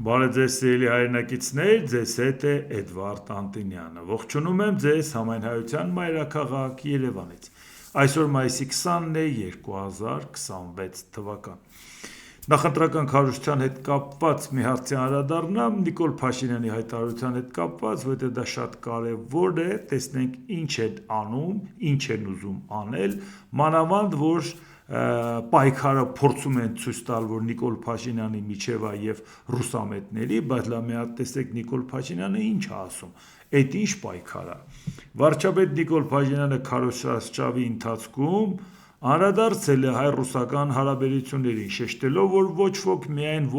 Բարև ձեզ սիրելի հայրենակիցներ, ձեզ հետ է Էդվարդ Անտոնյանը։ Ողջունում եմ ձեզ Համայնայության մայրաքաղաք Երևանից։ Այսօր մայիսի 20-ն է 2026 թվական։ Նախընտրական քարոզչության հետ կապված մի հարցի անդրադառնամ Նիկոլ Փաշինյանի հայտարարության հետ կապված, որովհետև դա շատ կարևոր է, տեսնենք ինչ են անում, ինչ են ուզում անել, մանավանդ որ պայքարը փորձում են ցույց տալ, որ Նիկոլ Փաշինյանի միջև է եւ ռուսամետների, բայց լավ մի հատ տեսեք Նիկոլ Փաշինյանը ինչ է ասում, այդ ինչ պայքար է։ Վարչապետ Նիկոլ Փաշինյանը քարոզչավի ընթացքում անդրադարձել է հայ-ռուսական հարաբերություններին, շեշտելով, որ ոչ ոք միայն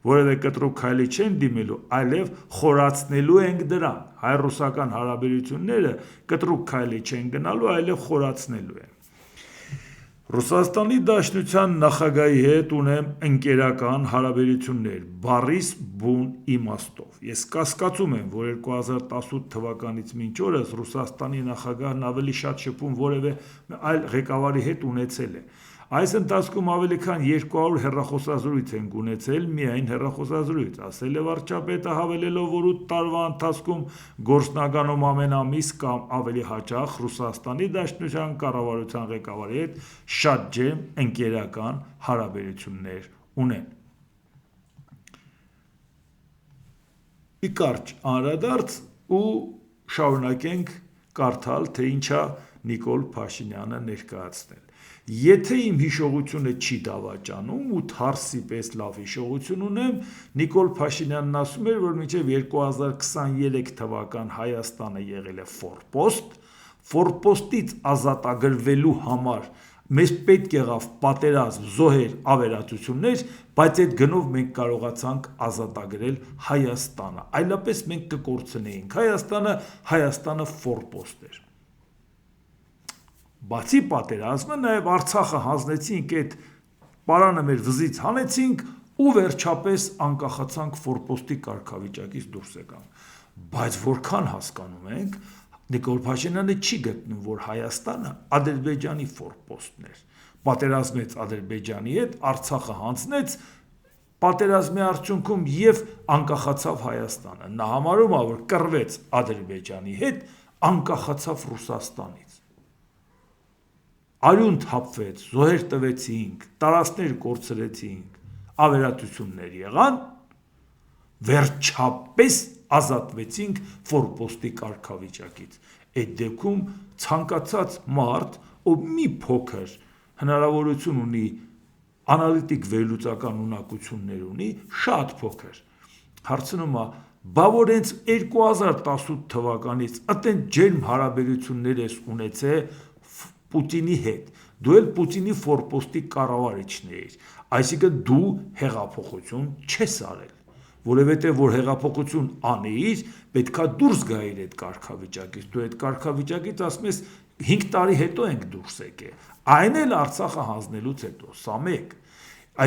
որևէ կտրուկ քայլի չեն դիմելու, այլև խորացնելու ենք դրան։ Հայ-ռուսական հարաբերությունները կտրուկ քայլի չեն գնալու, այլև խորացնելու են։ Ռուսաստանի Դաշնության նախագահի հետ ունեմ ընկերական հարաբերություններ, բառիս բուն իմաստով։ Ես կասկածում եմ, որ 2018 թվականից մինչ օրս Ռուսաստանի նախագահն ավելի շատ շփում որևէ այլ ղեկավարի հետ ունեցել է։ Այս ընթացքում ավելի քան 200 հեռախոսազրույց ենք ունեցել, միայն հեռախոսազրույց, ասել է վարչապետը, հավելելով, որ 8 տարվա ընթացքում գործնականում ամեն ամիս կամ ավելի հաճախ Ռուսաստանի Դաշնության կառավարության ղեկավարի հետ շատ ջերմ ընկերական հարաբերություններ ունեն։ Ի կարճ անդրադարձ ու շարունակենք կարդալ, թե ինչա Նիկոլ Փաշինյանը ներկայացնել։ Եթե իմ հիշողությունը չի դավաճանում ու թարսի պես լավ հիշողություն ունեմ, Նիկոլ Փաշինյանն ասում էր, որ մինչև 2023 թվական Հայաստանը եղել է ֆորպոստ, ֆորպոստից ազատագրվելու համար մեզ պետք եղավ պատերազմ, զոհեր, ավերածություններ, բայց այդ գնով մենք կարողացանք ազատագրել Հայաստանը, այլապես մենք կկորցնեինք Հայաստանը ֆորպոստ էր։ Բացի պատերազմը, նաև Արցախը հանձնեցինք, այդ պարանը մեր վզից հանեցինք ու վերջապես անկախացանք ֆորպոստի կարգավիճակից դուրս եկանք։ Բայց որքան հասկանում ենք, Նիկոլ Փաշինյանը չի գտնում, որ Հայաստանը Ադրբեջանի ֆորպոստն էր։ Պատերազմեց Ադրբեջանի հետ, Արցախը հանձնեց, պատերազմի արդյունքում եւ անկախացավ Հայաստանը։ Նա համարում է, որ կռվեց Ադրբեջանի հետ, անկախացավ Ռուսաստանից։ Արյուն թափվեց, զոհեր տվեցինք, տարածքներ կորցրեցինք, ավերածություններ եղան, վերջապես ազատվեցինք ֆորպոստի կարգավիճակից։ Այդ դեպքում ցանկացած մարդ, ով մի փոքր հնարավորություն ունի, անալիտիկ վերլուծական ունակություններ ունի, շատ փոքր, հարցնում է, բա որ հենց 2018 թվականից այդտեղ ջերմ հարաբերություններ ես ունեցել Պուտինի հետ, դու էլ Պուտինի ֆորպոստի կառավարիչն էիր, այսինքն դու հեղափոխություն չես արել, որովհետև որ հեղափոխություն անեիր, պետքա դուրս գայիր այդ կարգավիճակից, դու այդ կարգավիճակից ասում ես 5 տարի հետո ենք դուրս եկել, այն էլ Արցախը հանձնելուց հետո, սա մեկ,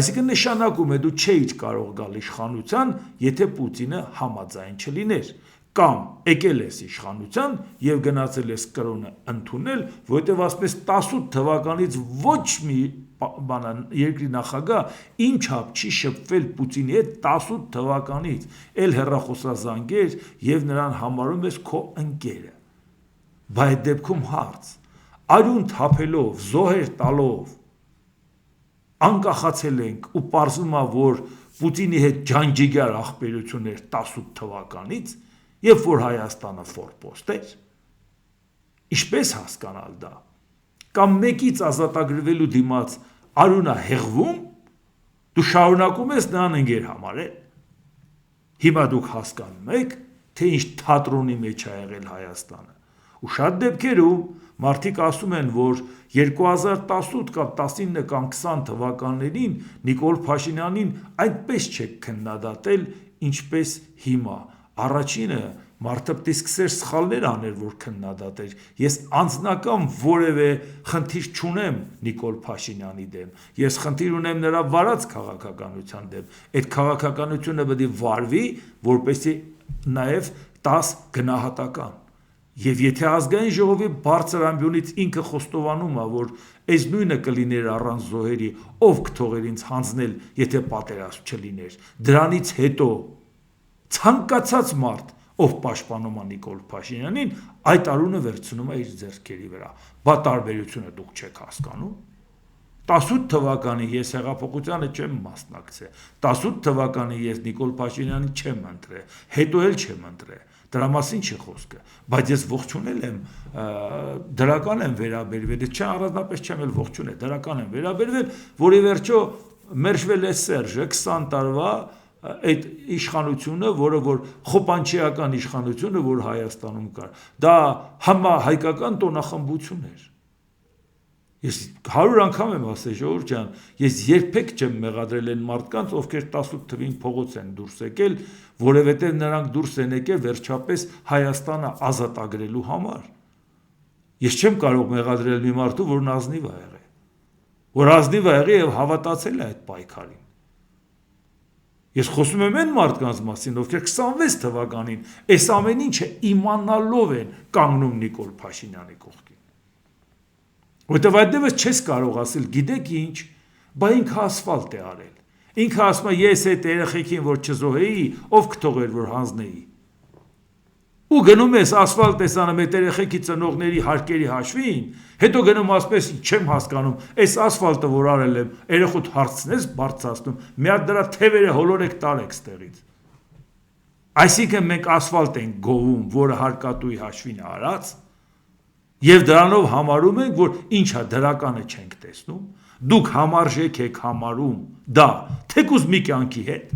այսինքն նշանակում է դու չէիր կարող գալ իշխանության, եթե Պուտինը համաձայն չլիներ, կամ եկել ես իշխանության եւ գնացել ես կրոնը ընդունել, որովհետեւ ասես 18 թվականից ոչ մի երկրի նախագահ ինչապ չի շփվել Պուտինի հետ 18 թվականից, էլ հեռախոսազանգեր եւ նրան համարում ես քո ընկերը։ Բայց այդ դեպքում հարց, արյուն թափելով, զոհեր տալով անկախացել ենք ու պարզվում է, որ Պուտինի հետ ջանջիգար ախպերություններ 18 թվականից Երբ որ Հայաստանը ֆորպոստ էր, ինչպես հասկանալ դա, կամ մեկից ազատագրվելու դիմաց արյունը հեղվում, դու շարունակում ես նրան ընկեր համարել։ Հիմա դուք հասկանում եք, թե ինչ թատրոնի մեջ է եղել Հայաստանը։ Ու շատ դեպքերում մարդիկ ասում են, որ 2018 կամ 19 կամ 20 թվականներին Նիկոլ Փաշինյանին այդպես չեք քննադատել, ինչպես հիմա։ Առաջինը մարդը պետք է սկսեր սխալներ անել, որ քննադատեր։ Ես անձնական որևէ խնդիր չունեմ Նիկոլ Փաշինյանի դեմ։ Ես խնդիր ունեմ նրա վարած քաղաքականության դեմ։ Այդ քաղաքականությունը պետք է վարվի, որպեսզի նաև 10 գնահատական։ Եվ եթե ազգային ժողովի բարձր ամբիոնից ինքը խոստովանում է, որ այս նույնը կլիներ առանց զոհերի, ով կթողեր ինձ հանձնել, եթե պատերազմ չլիներ, դրանից հետո ցանկացած մարդ, ով պաշտպանում է Նիկոլ Փաշինյանին, այդ արունը վերցնում է իր ձեռքերի վրա։ Բա տարբերությունը դուք չեք հասկանում։ 18 թվականին ես հեղափոխությանը չեմ մասնակցել, 18 թվականին ես Նիկոլ Փաշինյանին չեմ ընտրել, հետո էլ չեմ ընտրել, դրա մասին չի խոսքը, բայց ես ողջունել եմ, դրական եմ վերաբերվել, չէ առանձնապես չեմ էլ ողջունել, դրական եմ վերաբերվել, որի վերջո մերժվել է Սերժը 20 տարվա այդ իշխանությունը, որը որ խոպանչիական իշխանությունը, որ Հայաստանում կար, դա համահայկական տոնախմբություն էր։ Ես 100 անգամ եմ ասել, ժողովուրդ ջան, ես երբեք չեմ մեղադրել այն մարդկանց, ովքեր 18 թվին փողոց են դուրս եկել, որովհետև նրանք դուրս են եկել վերջապես Հայաստանը ազատագրելու համար։ Ես չեմ կարող մեղադրել մի մարդու, որն ազնիվ է եղել, որ ազնիվ է եղել եւ հավատացել է այդ պայքարին։ Ես խոսում եմ այն մարդկանց մասին, ովքեր 26 թվականին այս ամեն ինչը իմանալով են կանգնում Նիկոլ Փաշինյանի կողքին։ Որտեվ այդտեղից չես կարող ասել, գիտեք ինչ, բա ինքը ասֆալտ է արել։ Ինքը ասում է, ես այդ երեխեքին որ չզոհեի, ով կթողեր որ հանձնեի։ Ու գնում ես ասֆալտ ես անում այդ երեխեքի ծնողների հարկերի հաշվին, հետո գնում ասում ես, չեմ հասկանում, այս ասֆալտը որ արել եմ, երեխուդ հարցնես բարձրացնում, մի հատ դրա թևերը հոլորեք տարեք ստեղից։ Այսինքն մենք ասֆալտ ենք գովում, որը հարկատուի հաշվին է արած, եւ դրանով համարում ենք, որ ինչա դրականը չենք տեսնում, դուք համարժեք եք համարում դա, թեկուզ մի կյանքի հետ։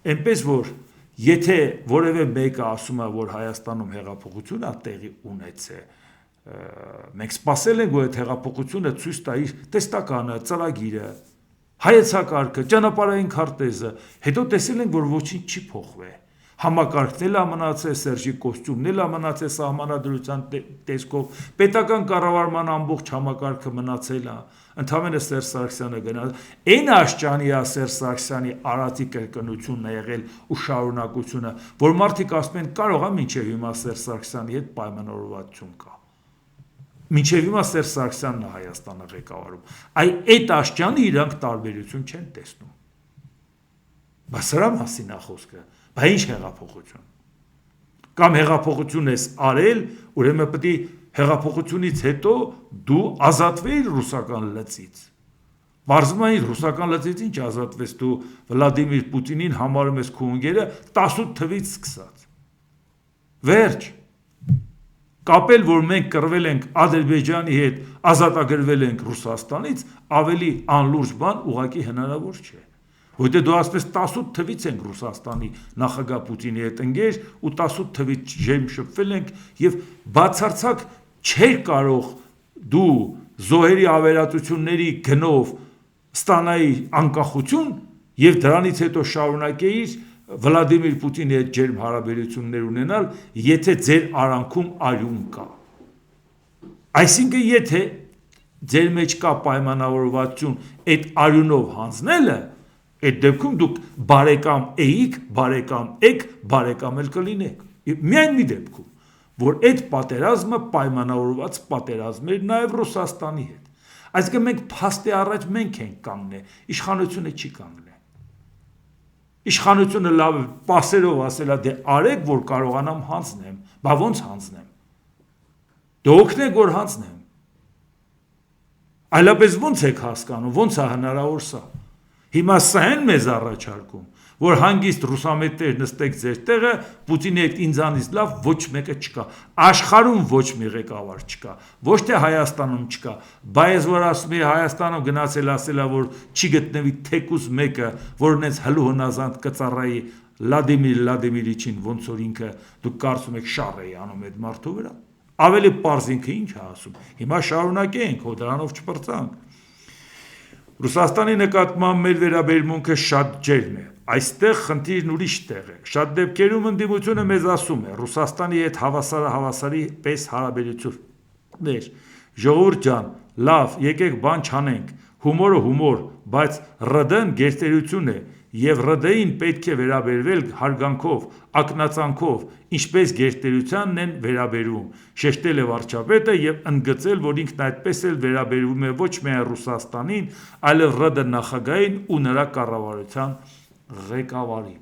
Այնպես որ եթե որևէ մեկը ասում է, որ Հայաստանում հեղափոխություն է տեղի ունեցել, մենք սպասել ենք, որ այդ հեղափոխությունը ցույց տա իր տեստականը, ծրագիրը, հայեցակարգը, ճանապարհային քարտեզը, հետո տեսել ենք, որ ոչինչ չի փոխվել։ Համակարգն էլ է մնացել, Սերժի կոստյումն էլ է մնացել սահմանադրության տեսքով, պետական կառավարման ամբողջ համակարգը մնացել է, ընդհանրապես Սերժ Սարգսյանը գնալ, այն աշճանի է Սերժ Սարգսյանի արածի կրկնությունն է եղել ու շարունակությունը, որ մարդիկ ասում են կարող է մինչև հիմա Սերժ Սարգսյանի հետ պայմանավորվածություն կա։ Մինչև հիմա Սերժ Սարգսյանն է Հայաստանը ղեկավարում։ Այդ աշճանի իրանք տարբերություն չեն տեսնում։ Բայց սրա մասին է խոսքը։ Բա ինչ հեղափոխություն։ Կամ հեղափոխություն ես արել, ուրեմն պետք է հեղափոխությունից հետո դու ազատվեիր ռուսական լծից։ Բարձում այն ռուսական լծից ինչ ազատվես դու Վլադիմիր Պուտինին համարում ես քո ընկերը 18 թվից սկսած։ Վերջ։ Կապել, որ մենք կռվել ենք Ադրբեջանի հետ, ազատագրվել ենք Ռուսաստանից, ավելի անլուրջ բան ուղղակի հնարավոր չէ։ Որտե դու ասես 18 թվից ենք Ռուսաստանի նախագահ Պուտինի հետ ընկեր ու 18 թվից ժեմ շփվել ենք եւ բացարձակ չէր կարող դու զոհերի ավերածությունների գնով ստանայի անկախություն եւ դրանից հետո շարունակեիր Վլադիմիր Պուտինի հետ ջերմ հարաբերություններ ունենալ, եթե ձեր արանքում արյուն կա։ Այսինքն եթե ձեր մեջ կա պայմանավորվածություն այդ արյունով հանձնելը, այդ դեպքում դուք բարեկամ էիք, բարեկամ եք, բարեկամ էլ կլինեք։ Միայն մի դեպքում, որ այդ պատերազմը պայմանավորված պատերազմ էր նաև Ռուսաստանի հետ։ Այսինքն մենք փաստի առաջ մենք ենք կանգնել, իշխանությունը չի կանգնել։ Իշխանությունը լավ պասերով ասել է դե արեք, որ կարողանամ հանձնեմ, բա ոնց հանձնեմ։ Դե օգնեք, որ հանձնեմ։ Այլապես ոնց եք հասկանում, ոնց է հնարավոր սա։ Հիմա սա են մեզ առաջարկում, որ հանգիստ ռուսամետներ նստեք ձեր տեղը, Պուտինի հետ ինձանից լավ ոչ մեկը չկա, աշխարհում ոչ մի ղեկավար չկա, ոչ թե Հայաստանում չկա, բայց որ ասում է Հայաստանում գնացել ասելա, որ չի գտնվի թեկուզ մեկը, որ ունես հլու հնազանդ կծառայի Վլադիմիր Վլադիմիրիչին, ոնց որ ինքը դուք կարծում եք շառ է անում այդ մարդու վրա, ավելի պարզ ինքը ինչ է ասում, հիմա շարունակենք, հո դրանով չպրծանք։ Ռուսաստանի նկատմամբ մեր վերաբերմունքը շատ ջերմ է, այստեղ խնդիրն ուրիշ տեղ է, շատ դեպքերում ընդդիմությունը մեզ ասում է, Ռուսաստանի հետ հավասարի պես հարաբերություններ, ժողովուրդ ջան, լավ, եկեք բան չանենք, հումորը հումոր, բայց ՌԴ-ն գերտերություն է, եւ ՌԴ-ին պետք է վերաբերվել հարգանքով, ակնածանքով, ինչպես գերտերությանն են վերաբերում, շեշտել է վարչապետը եւ ընդգծել, որ ինքն այդպես էլ վերաբերվում է ոչ միայն Ռուսաստանին, այլև ՌԴ նախագահին ու նրա կառավարության ղեկավարին։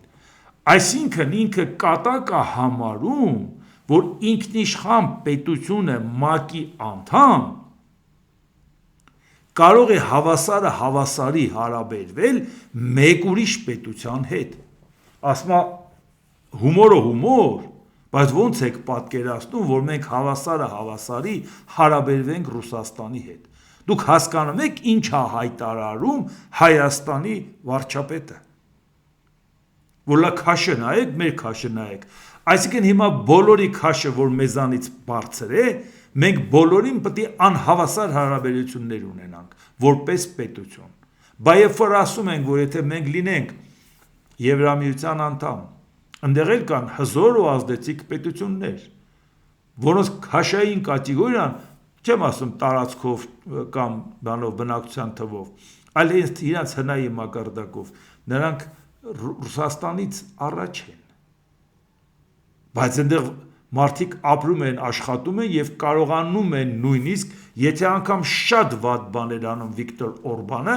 Այսինքն ինքը կատակ է համարում, որ ինքնիշխան պետությունը ՄԱԿ-ի անդամ կարող է հավասարը հավասարի հարաբերվել մեկ ուրիշ պետության հետ։ Ասում է հումորը հումոր, բայց ոնց եք պատկերացնում, որ մենք հավասարը հավասարի հարաբերվենք Ռուսաստանի հետ։ Դուք հասկանում եք ինչ է հայտարարում Հայաստանի վարչապետը, որ լա քաշը նայեք, մեր քաշը նայեք։ Այսինքն հիմա բոլորի քաշը, որ մեզանից բարձր է, մենք բոլորին պետք է անհավասար հարաբերություններ ունենանք որպես պետություն։ Բայց երբ որ ասում ենք, որ եթե մենք լինենք Եվրամիության անդամ, ընդեղ էլ կան հզոր ու ազդեցիկ պետություններ, որոնց քաշային կատեգորիան, չեմ ասում տարածքով կամ բանով բնակչության թվով, այլ իրենց հնայի մակարդակով, նրանք Ռուսաստանից առաջ են։ Բայց այնտեղ մարդիկ ապրում են, աշխատում են եւ կարողանում են նույնիսկ, եթե անգամ շատ վատ բաներ անում Վիկտոր Օրբանը,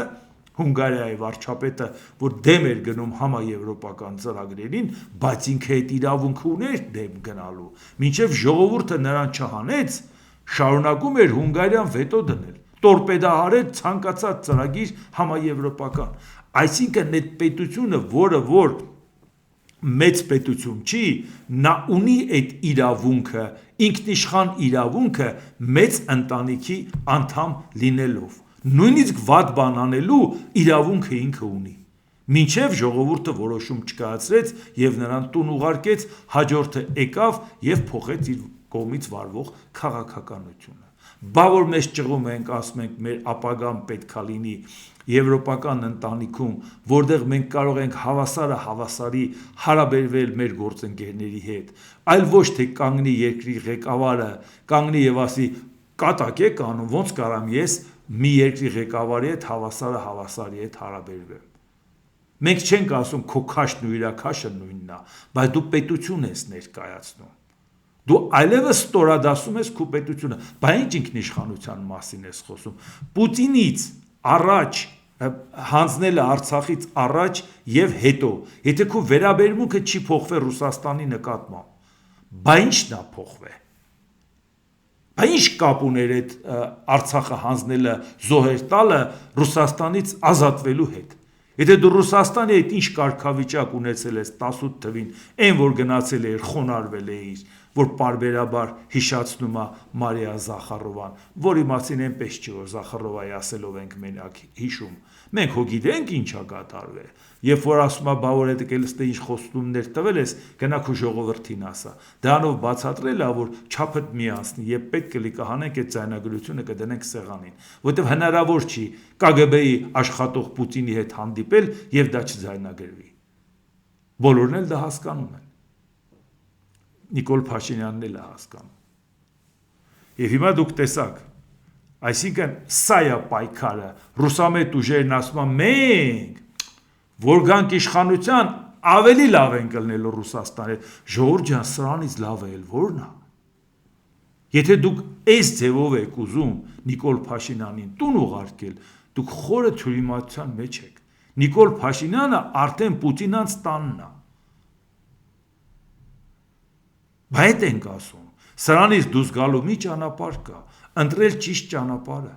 Հունգարիայի վարչապետը, որ դեմ էր գնում համաեվրոպական ծրագրերին, բայց ինքը այդ իրավունքը ուներ դեմ գնալու։ Մինչև ժողովուրդը նրան չհանեց, շարունակում էր Հունգարիան վետո դնել, տորպեդահարեց ցանկացած ծրագիր համաեվրոպական։ Այսինքն այդ պետությունը, որը որ մեծ պետություն չի, նա ունի այդ իրավունքը, ինքնիշխան իրավունքը մեծ ընտանիքի անդամ լինելով, նույնիսկ վատ բան անելու իրավունքը ինքը ունի, մինչև ժողովուրդը որոշում չկայացրեց եւ նրան տուն ուղարկեց, հաջորդը եկավ եւ փոխեց իր կողմից վարվող քաղաքականությունը։ Բա որ մեզ ճղում ենք, ասում ենք, մեր ապագան պետքա լինի եվրոպական ընտանիքում, որտեղ մենք կարող ենք հավասարը հավասարի հարաբերվել մեր գործընկերների հետ, այլ ոչ թե կանգնի երկրի ղեկավարը, կանգնի եւ ասի կատակ եք անում, ոնց կարամ ես մի երկրի ղեկավարի հետ հավասարը հավասարի հետ հարաբերվեմ։ Մենք չենք ասում քո քաշն ու իր քաշը նույնն է, բայց դու պետություն ես ներկայացնում։ Դու այլևս ստորադասում ես քո պետությունը, բայց ինչ ինքնիշխանության մասին ես խոսում։ Պուտինից առաջ հանձնելը Արցախից առաջ եւ հետո, եթե քո վերաբերմունքը չի փոխվել Ռուսաստանի նկատմամբ, բա ի՞նչն է փոխվել։ Բա ի՞նչ կապ ուներ այդ Արցախը հանձնելը, զոհեր տալը Ռուսաստանից ազատվելու հետ։ Եթե դու Ռուսաստանի հետ ինչ կարգավիճակ ունեցել ես 18 թվին, այն որ գնացել էր, խոնարհվել էիր, որ պարբերաբար հիշացնում է Մարիա Զախարովան, որի մասին այնպես չի, որ Զախարովայի ասելով ենք մենակ հիշում։ Մենք հո գիտենք ինչա կատարվել։ Երբ որ ասում է բա որ այդ կելստե ինչ խոստումներ տվել ես, գնա քո ժողովրդին ասա։ Դրանով բացատրել է, որ չափդ մի անցնի, եւ պետք է կանենք այդ ձայնագրությունը կդնենք սեղանին, որտեվ հնարավոր չի ԿԳԲ-ի աշխատող Պուտինի հետ հանդիպել եւ դա չձայնագրվի։ Բոլորն էլ դա հասկանում են։ Նիկոլ Փաշինյանն էլ է հասկանում։ Եվ հիմա դուք տեսաք, այսինքն սա է պայքարը, ռուսամետ ուժերն ասում են մենք, որ գանք իշխանության, ավելի լավ են կլնելու Ռուսաստանի հետ, ժողովուրդ ջան, սրանից լավը էլ որն է։ Եթե դուք այս ձևով եք ուզում Նիկոլ Փաշինյանին տուն ուղարկել, դուք խորը թյուրիմացության մեջ եք։ Նիկոլ Փաշինյանը արդեն Պուտինանց տանն է։ Բայց ենք ասում, սրանից դուրս գալու մի ճանապարհ կա, ընտրել ճիշտ ճանապարհը։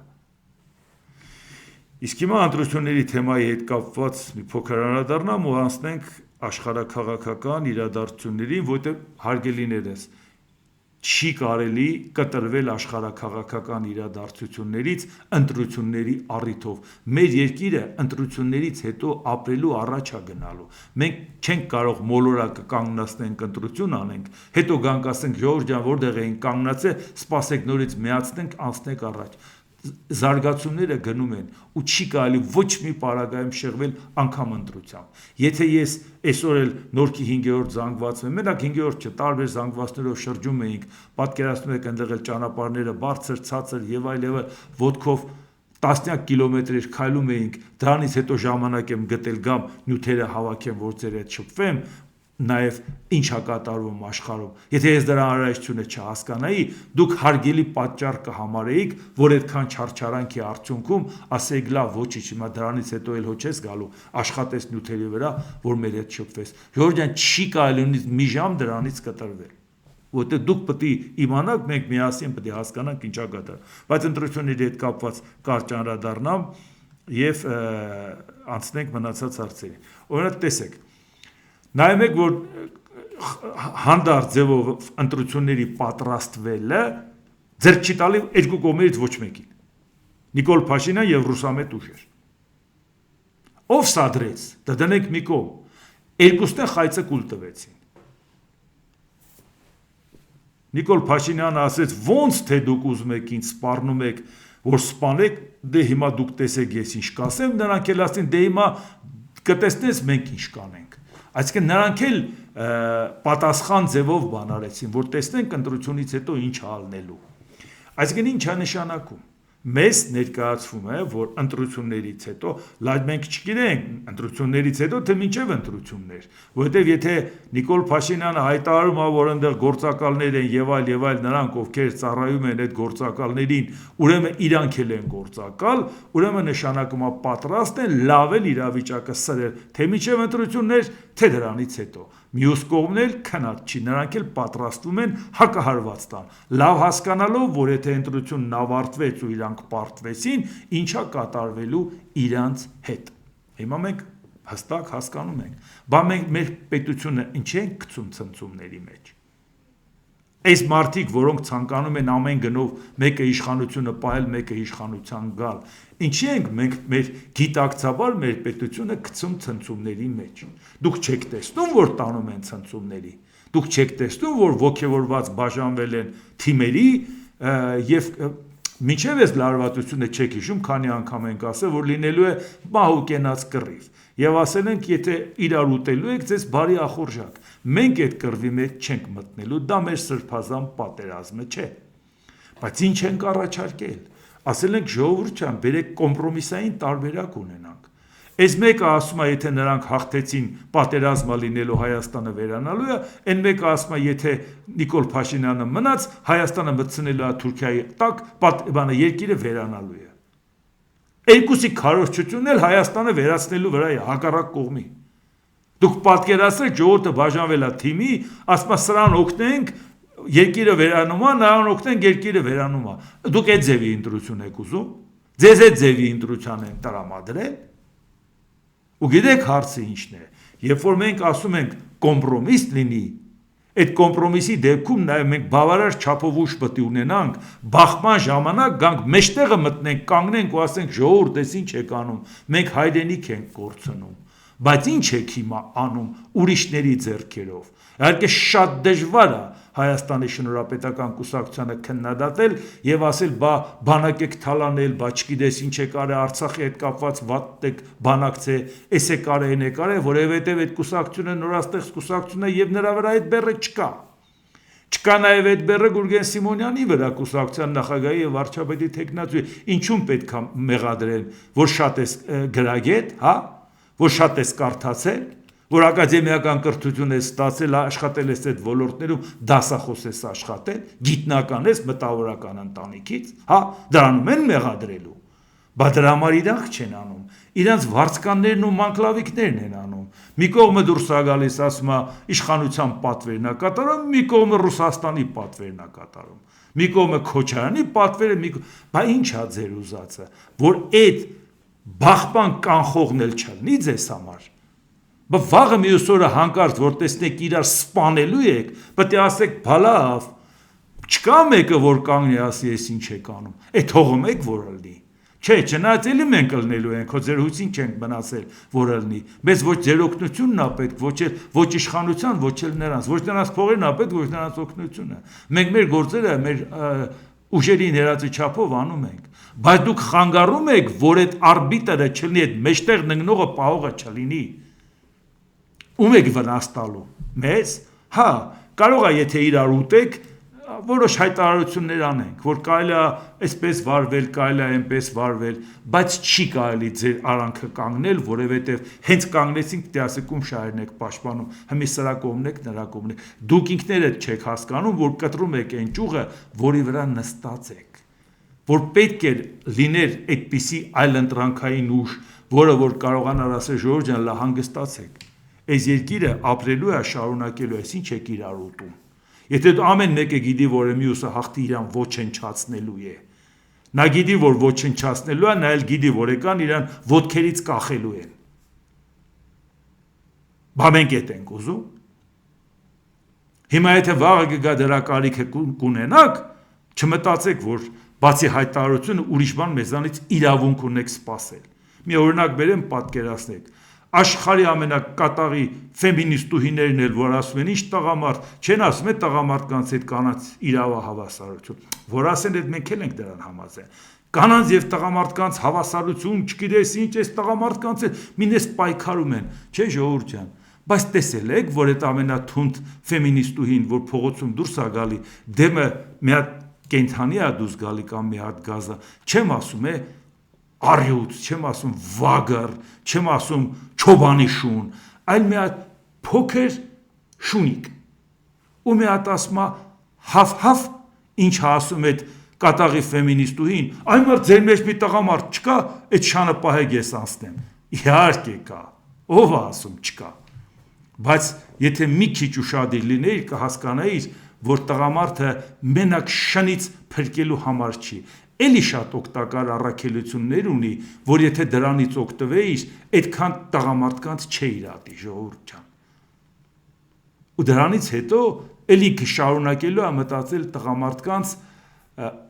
Իսկ հիմա ընտրությունների թեմայի հետ կապված մի փոքր անդրադառնամ ու անցնենք աշխարհաքաղաքական իրադարձություններին, որտեղ հարգելիներս չի կարելի կտրվել աշխարհաքաղաքական իրադարձություններից ընտրությունների առիթով։ Մեր երկիրը ընտրություններից հետո ապրելու առաջ է գնալու։ Մենք չենք կարող մոլորակը կանգնացնենք ընտրություն անենք, հետո գանք ասենք ժողովուրդ ջան, որտեղ էին կանգնացել, սպասեք նորից միացնենք, անցնենք առաջ։ Զարգացումները գնում են ու չի կարելի ոչ մի պարագայում շեղվել անգամ ընտրությամբ։ Եթե ես այսօր էլ Նորքի 5-րդ զանգվածում եմ, մենակ 5-րդ չէ, տարբեր զանգվածներով շրջում էինք, պատկերացնում եք այնտեղ էլ ճանապարհները բարձր, ցածր եւ այլ, ոտքով տասնյակ կիլոմետրեր քայլում էինք, դրանից հետո ժամանակ եմ գտել գամ նյութերը հավաքեմ, որ ձեր հետ շփվեմ, նաև ինչ է կատարվում աշխարհում։ Եթե ես դրա անհրաժեշտությունը չհասկանայի, դուք հարգելի պատճառ կհամարեիք, որ այդքան չարչարանքի արդյունքում ասեիք լավ, ոչինչ, հիմա դրանից հետո էլ հո չես գալու, աշխատես նյութերի վրա, որ մեր հետ շփվես։ Ժողովուրդ ջան, չի կարելի մի ժամ դրանից կտրվել։ Որտեղ դուք պետք է իմանաք, մենք միասին պետք է հասկանանք ինչա կատարվում։ Բայց ընտրությունների հետ կապված կարճ անդրադառնամ եւ անցնենք մնացած հարցերին։ Օրինակ տեսեք, նայեք, որ հանդարտ ձևով ընտրությունների պատրաստվելը ձեռք չի տալի երկու կողմերից ոչ մեկին։ Նիկոլ Փաշինյան եւ Ռուսամետ Ուժեր։ Ով սադրեց, դա դնենք մի կողմ։ Երկուսն էլ խայծը կուլ տվեցին։ Նիկոլ Փաշինյանը ասեց, ոնց թե դուք ուզում եք ինձ սպառնում եք, որ սպանեք, դե հիմա դուք տեսեք ես ինչ կասեմ, նրանք էլ ասին, դե հիմա կտեսնես մենք ինչ կանենք։ Այսինքն նրանք էլ պատասխան ձևով բան արեցին, որ տեսնենք ընտրությունից հետո ինչ ալնելու։ Այսինքն ինչ է նշանակում։ Մեզ ներկայացվում է, որ ընտրություններից հետո, լավ մենք չգիտենք ընտրություններից հետո թե մինչև ընտրություններ, որովհետև եթե Նիկոլ Փաշինյանը հայտարարում է, որ այնտեղ գործակալներ են եւ այլ նրանք ովքեր ծառայում են այդ գործակալներին, ուրեմն իրանք էլ են գործակալ, ուրեմն նշանակում է պատրաստ են լավել իրավիճակը սրել, թե մինչև ընտրություններ, թե դրանից հետո։ Մյուս կողմն էլ քնած չի, նրանք էլ պատրաստվում են հակահարված տան, լավ հասկանալով, որ եթե ընտրությունն ավարտվեց ու իրանք պարտվեցին, ինչա կատարվելու իրանց հետ։ Հիմա մենք հստակ հասկանում ենք, բա մենք մեր պետությունը ինչ ենք գցում ցնցումների մեջ։ Այս մարդիկ, որոնք ցանկանում են ամեն գնով մեկը իշխանությունը պահել, մեկը իշխանության գալ, ինչի ենք մենք մեր գիտակցաբար մեր պետությունը գցում ցնցումների մեջ։ Դուք չեք տեսնում, որ տանում են ցնցումների։ Դուք չեք տեսնում, որ ոգևորված բաժանվել են թիմերի եւ մինչև այս լարվածությունը չեք հիշում, քանի անգամ ենք ասել, որ լինելու է մահու կենաց կռիվ։ Եվ ասել ենք, եթե իրար ուտելու եք, ձեզ բարի ախորժակ։ Մենք այդ կռվի մեջ չենք մտնելու, դա մեր սրբազան պատերազմը չէ։ Բայց ինչ ենք առաջարկել։ Ասել ենք ժողովուրդ ջան, բերեք կոմպրոմիսային տարբերակ ունենանք։ Այս մեկը ասում է, եթե նրանք հաղթեցին, պատերազմը լինելու Հայաստանը վերանալու է, այն մեկը ասում է, եթե Նիկոլ Փաշինյանը մնաց, Հայաստանը մտցնելու է Թուրքիայի տակ, երկիրը վերանալու է։ Երկուսի քարոզչությունն էլ Հայաստանը վերացնելու վրա է հակառակ կողմի։ Դուք պատկերացրեք, ժողովուրդը բաժանվել է թիմի, ասում է սրան օգնենք, երկիրը վերանում է, նրան օգնենք, երկիրը վերանում է։ Դուք այդ ձևի ընտրություն եք ուզում։ Ձեզ այդ ձևի ընտրության են տրամադրել։ Ու գիտեք հարցը ինչն է, երբ որ մենք ասում ենք կոմպրոմիս լինի, այդ կոմպրոմիսի դեպքում նաև մենք բավարար չափով ուժ պետք է ունենանք, բախման ժամանակ գանք մեջտեղը մտնենք, կանգնենք ու ասենք ժողովուրդ, ես ինչ եք անում, մենք հայրենիք ենք կորցնում, բայց ինչ եք հիմա անում ուրիշների ձեռքերով։ Իհարկե շատ դժվար է Հայաստանի շնորհապետական կուսակցությանը քննադատել եւ ասել, բա բանակ եք թալանել, բա չգիտես ինչ եք արել Արցախի հետ կապված վատ եք բանակցե, էս է կարել, այն է կարել, որովհետեւ այդ կուսակցությունը նորաստեղծ կուսակցություն է եւ նրա վրա այդ բեռը չկա։ Չկա նաեւ այդ բեռը Գուրգեն Սիմոնյանի վրա կուսակցության նախագահի եւ վարչապետի տեխնացուի։ Ինչու՞մ պետք է մեղադրել, որ շատ է գրագետ, հա, որ շատ է կարդացել, որ ակադեմիական կրթություն ես ստացել, աշխատել ես այդ ոլորտներում, դասախոս ես աշխատել, գիտնական ես մտավորական ընտանիքից, հա, դրանում են մեղադրելու։ Բա դրա համար իրանք չեն անում, իրանց վարձկաններն ու մանկլավիկներն են անում։ Մի կողմը դուրս է գալիս, ասում է իշխանության պատվերն է կատարում, մի կողմը Ռուսաստանի պատվերն է կատարում։ Մի կողմը Քոչարյանի պատվերը, բա ինչ է ձեր ուզածը, որ այդ բախման կանխողն էլ չլինի ձեզ համար։ Բա վաղը մյուս օրը հանկարծ որ տեսնեք իրար սպանելու եք, պետք է ասեք բալավ, չկա մեկը որ կանգնի ասի ես ինչ եք անում, այդ թողում եք որ լինի։ Չէ, չնայած էլի մենք լնելու ենք, քո ձեր հույսին չենք մնացել որ լինի։ Բայց ոչ ձեր օգնությունն է պետք, ոչ իշխանության, ոչ էլ նրանց, ոչ նրանց փողերն է պետք, ոչ նրանց օգնությունը։ Մենք մեր գործերը մեր ուժերի ներածի չափով անում ենք, բայց դուք խանգարում եք, որ այդ արբիտրը չլինի, այդ մեջտեղ ննգնողը պահողը չլինի։ Ում եք վնաս տալու։ Մեզ, հա, կարող է եթե իրար ուտեք, որոշ հայտարարություններ անենք, որ կարելի է այսպես վարվել, կարելի է այնպես վարվել, բայց չի կարելի ձեր արանքը կանգնել, որովհետև հենց կանգնեցինք, դե ասեկում շահերն եք պաշտպանում, հիմի սրա կողմն եք, նրա կողմն եք։ Դուք ինքներդ չեք հասկանում, որ կտրում եք այն ճյուղը, որի վրա նստած եք, որ պետք է լիներ այդպիսի այլընտրանքային ուժ, որը որ կարողանար ասել Ժորժ ջան, լա հանգստացեք։ Այս երկիրը ապրելու է, շարունակելու է, ինչ եք իրար ուտում։ Եթե ամեն մեկը գիտի, որ մյուսը հաղթի իրան ոչնչացնելու է, նա գիտի, որ ոչնչացնելու է, նա էլ գիտի, որ եկան իրան ոտքերից կախելու են։ Բա մենք էդ ենք ուզում։ Հիմա եթե վաղը կգա դրա կարիքը կունենաք, չմտածեք, որ բացի հայտարարությունը ուրիշ բան մեզանից իրավունք ունեք սպասել։ Մի օրինակ բերեմ, պատկերացնեք։ Աշխարհի ամենակատաղի ֆեմինիստուհիներն էլ, որ ասում են, ինչ տղամարդ, չեն ասում է տղամարդկանց հետ կանանց իրավահավասարություն, որ ասեն, այդ մենք էլ ենք դրան համաձայն։ Կանանց եւ տղամարդկանց հավասարություն, չգիտես ինչ, այս տղամարդկանց հետ մինես պայքարում են, չէ ժողովուրդ ջան։ Բայց տեսել եք, որ այդ ամենաթունդ ֆեմինիստուհին, որ փողոցում դուրս է գալի, դեմը մի հատ կենթանի է դուրս գալի կամ մի հատ գազա, չեմ ասում է առյուծ, չեմ ասում վագր, չեմ ասում չոբանի շուն, այլ մի հատ փոքր շունիկ։ Ու մի հատ ասում է հավ, ինչ ասում այդ կատաղի ֆեմինիստուհին, այն որ ձեր մեջ մի տղամարդ չկա, այդ շանը պահեք ես անցնեմ։ Իհարկե կա, ով է ասում չկա։ Բայց եթե մի քիչ ուշադիր լինեիր, կհասկանայիր, որ տղամարդը մենակ շնից փրկելու համար չի։ Էլի շատ օգտակար առաքելություններ ունի, որ եթե դրանից օգտվեիր, այդքան տղամարդկանց չէիր ատի, ժողովուրդ ջան։ Ու դրանից հետո էլի կշարունակելու է մտածել տղամարդկանց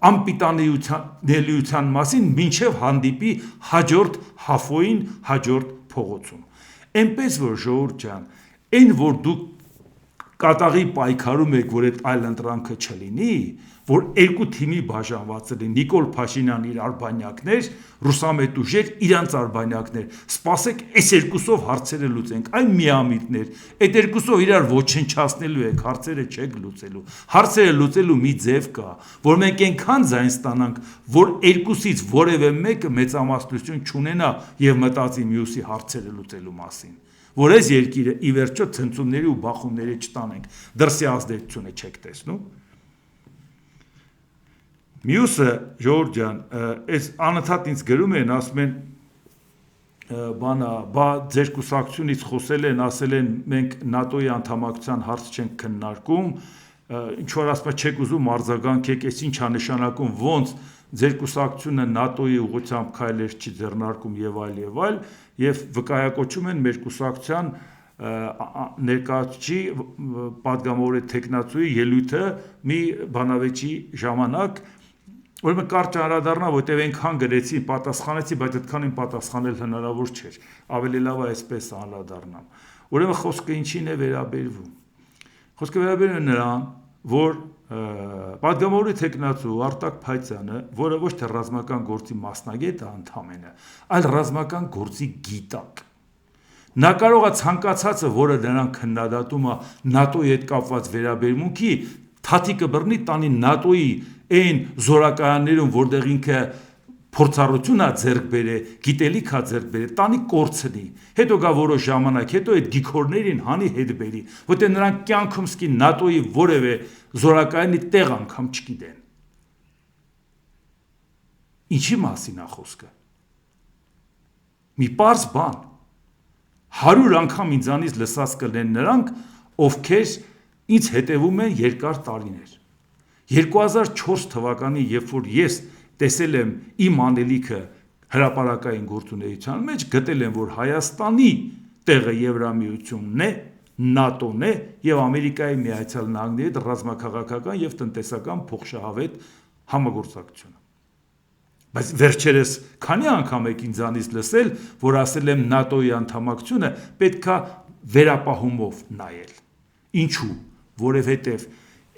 անպիտանելիության մասին, մինչև հանդիպի հաջորդ հաֆոյին, հաջորդ փողոցում։ Էնպես որ ժողովուրդ ջան, այն որ դուք կատաղի պայքարում եք, որ այդ այլընտրանքը չլինի, որ երկու թիմի բաժանված լինի, Նիկոլ Փաշինյան իր արբանյակներ, ռուսամետ ուժեր իրանց արբանյակներ, սպասեք այս երկուսով հարցերը լուծենք, այն միամիտներ, այդ երկուսով իրար ոչնչացնելու եք, հարցերը չեք լուծելու, հարցերը լուծելու մի ձև կա, որ մենք այնքան ձայն ստանանք, որ երկուսից որևէ մեկը մեծամասնություն չունենա եւ մտածի մյուսի հարցերը լուծելու մասին, որ այս երկիրը ի վերջո ցնցումների ու բախումների չտանենք, դրսի ազդեցությունը չեք տեսնում։ Մյուսը Ժորժ ջան, այս անընդհատ ինձ գրում են, ասում են բանա, բա ձեր կուսակցությունից խոսել են, ասել են մենք ՆԱՏՕ-ի անդամակցության հարց չենք քննարկում, ինչ որ ասում չեք ուզում արձագանքեք, այս ինչ է նշանակում, ոնց ձեր կուսակցությունը ՆԱՏՕ-ի ուղղությամբ քայլեր չի ձեռնարկում եւ այլ, եւ վկայակոչում են մեր կուսակցության ներկայացուցիչի պատգամավորի տեխնացուի ելույթը մի բանավեճի ժամանակ, ուրեմն կարճ անդրադառնա, որտեղ այնքան գրեցի, պատասխանեցի, բայց այդքանին պատասխանել հնարավոր չէր, ավելի լավ է այսպես անդրադառնամ։ Ուրեմն խոսքը ինչին է վերաբերվում։ Խոսքը վերաբերում է նրան, որ պատգամավորի տեխնացու Արտակ Փայծյանը, որը ոչ թե ռազմական գործի մասնագետ է ընդամենը, այլ ռազմական գործի գիտակ։ Նա կարող է ցանկացածը, որը նրան քննադատում է ՆԱՏՕ-ի հետ կապված վերաբերմունքի, թաթիկը բռնի տանի ՆԱՏՕ-ի այն զորակայաններում, որտեղ ինքը փորձառություն է ձեռք բերել, գիտելիք է ձեռք բերել, տանի կորցնի, հետո գա որոշ ժամանակ, հետո այդ գիքորներին հանի հետ բերի, որտեղ նրանք կյանքում սկի ՆԱՏՕ-ի որևէ զորակայանի տեղ անգամ չգիտեն։ Ինչի մասին է խոսքը։ Մի պարզ բան։ 100 անգամ ինձանից լսած կլեն նրանք, ովքեր ինձ հետևում են երկար տարիներ։ 2004 թվականի, երբ որ ես տեսել եմ իմ անելիքը հրապարակային գործունեության մեջ, գտել եմ, որ Հայաստանի տեղը Եվրամիությունն է, ՆԱՏՕ-ն է եւ Ամերիկայի Միացյալ Նահանգների հետ ռազմաքաղաքական եւ տնտեսական փոխշահավետ համագործակցությունը։ Բայց վերջերս քանի անգամ եք ինձանից լսել, որ ասել եմ ՆԱՏՕ-ի անդամակցությունը պետքա վերապահումով նայել։ Ինչու՞, որովհետև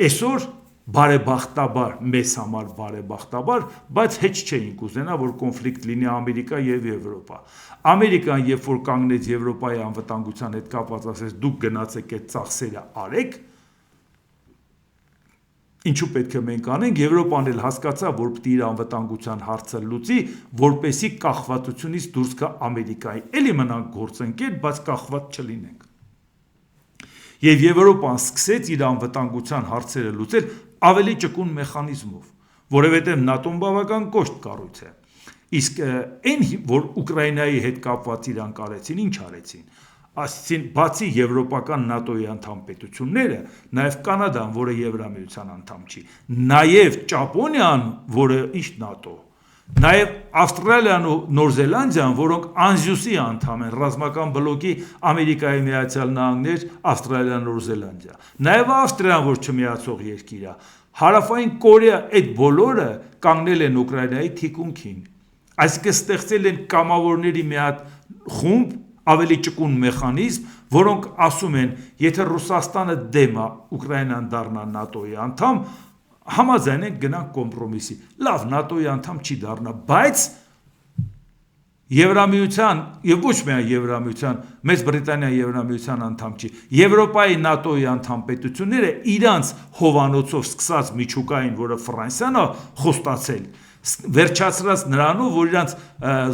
այսօր բարեբախտաբար, մեզ համար բարեբախտաբար, բայց հեչ չէինք ուզենա, որ կոնֆլիկտ լինի Ամերիկա եւ Եվրոպա։ Ամերիկան, երբ որ կանգնեց Եվրոպայի անվտանգության հետ կապված, ասեց դուք գնացեք այդ ծախսերը արեք, Ինչու պետք է մենք անենք, Եվրոպան էլ հասկացավ, որ պետք է իր անվտանգության հարցը լուծի, որպեսզի կախվածությունից դուրս գա Ամերիկայի։ Էլի մնանք գործընկեր, բայց կախված չլինենք։ Եվ Եվրոպան սկսեց իր անվտանգության հարցերը լուծել ավելի ճկուն մեխանիզմով, որովհետև ՆԱՏՕ-ն բավական կոշտ կառույց է։ Իսկ այն, որ Ուկրաինայի հետ կապված իրան կարեցին, ինչ արեցին։ Ասեցին, բացի եվրոպական ՆԱՏՕ-ի անդամ պետությունները, նաև Կանադան, որը Եվրամիության անդամ չի, նաև Ճապոնիան, որը ինչ ՆԱՏՕ, նաև Ավստրալիան ու Նոր Զելանդիան, որոնք Անզյուսի անդամ են, ռազմական բլոկի Ամերիկայի Միացյալ Նահանգներ, Ավստրալիա, Նոր Զելանդիա, նաև Ավստրիան, որ չմիացող երկիր է, Հարավային Կորեա, այդ բոլորը կանգնել են Ուկրաինայի թիկունքին։ Այսինքն ստեղծել են կամավորների մի հատ խումբ, ավելի ճկուն մեխանիզմ, որոնք ասում են, եթե Ռուսաստանը դեմ է, Ուկրաինան դառնա ՆԱՏՕ-ի անդամ, համաձայն ենք գնանք կոմպրոմիսի։ Լավ, ՆԱՏՕ-ի անդամ չի դառնա, բայց Եվրամիության եւ ոչ միայն Եվրամիության, Մեծ Բրիտանիա Եվրամիության անդամ չի, Եվրոպայի ՆԱՏՕ-ի անդամ պետությունները իրանց հովանոցով սկսած միջուկային, որը Ֆրանսիան է խոստացել, վերջացրած նրանով, որ իրանց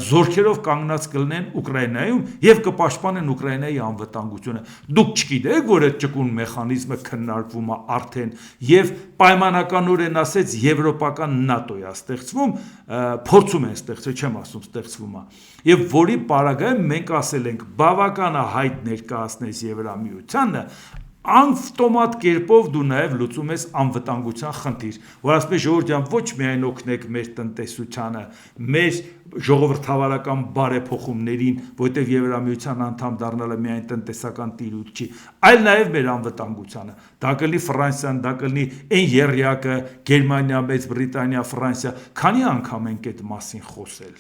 զորքերով կանգնած կլինեն Ուկրաինայում եւ կպաշտպանեն Ուկրաինայի անվտանգությունը։ Դուք չգիտեք, որ այդ ճկուն մեխանիզմը քննարկվում է արդեն եւ պայմանականորեն ասեց եվրոպական ՆԱՏՕ-ը ստեղծվում, փորձում են ստեղծել, չեմ ասում ստեղծվում է։ Եվ որի պարագայում մենք ասել ենք, բավական է հայտ ներկայացնես Եվրամիությանը, անվտոմատ կերպով դու նաև լուծում ես անվտանգության խնդիր, որ ասում է ժողովուրդ ջան, ոչ միայն օգնեք մեր տնտեսությանը, մեր ժողովրդավարական բարեփոխումներին, որտեղ Եվրամիության անդամ դառնալը միայն տնտեսական տիրույթ չի, այլ նաև մեր անվտանգությանը։ Դա կլինի Ֆրանսիան, դա կլինի այն եռյակը, Գերմանիա, Մեծ Բրիտանիա, Ֆրանսիա, քանի անգամ ենք այդ մասին խոսել։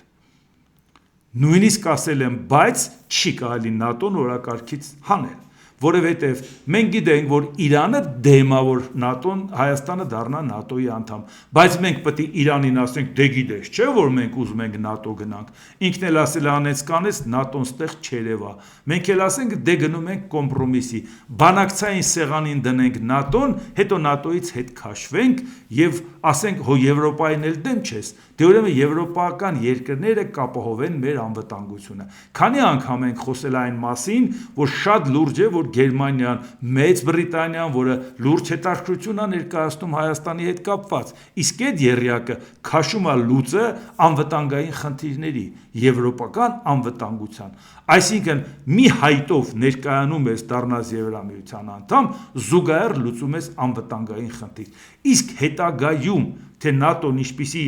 Նույնիսկ ասել եմ, բայց չի կարելի ՆԱՏՕ-ն օրակարգից հանել։ Որովհետև մենք գիտենք, որ Իրանը դեմ է, որ ՆԱՏՕ-ն Հայաստանը դառնա ՆԱՏՕ-ի անդամ, բայց մենք պետք է Իրանին ասենք, դե գիտես, չէ՞ որ մենք ուզում ենք ՆԱՏՕ գնանք։ Ինքն էլ ասել անեց կանես, ՆԱՏՕ-ն ստեղ չերևա։ Մենք էլ ասենք, դե գնում ենք կոմպրոմիսի։ Բանակցային սեղանին դնենք ՆԱՏՕ-ն, հետո ՆԱՏՕ-ից հետ քաշվենք եւ ասենք, հո Եվրոպային էլ դեմ չես։ Դե ուրեմն եվրոպական երկրները կապահովեն մեր անվտանգությունը։ Քանի անգամ ենք խոսել այն մասին, որ շատ լուրջ է, որ Գերմանիան, Մեծ Բրիտանիան, որը լուրջ հետաքրքրություն է ներկայացնում Հայաստանի հետ կապված, իսկ այդ եռյակը քաշում է լուծը անվտանգային խնդիրների, եվրոպական անվտանգության։ Այսինքն մի հայտով ներկայանում ես դառնաս Եվրամիության անդամ, զուգահեռ լուծում ես անվտանգային խնդիր։ Իսկ հետագայում, թե ՆԱՏՕ-ն ինչպիսի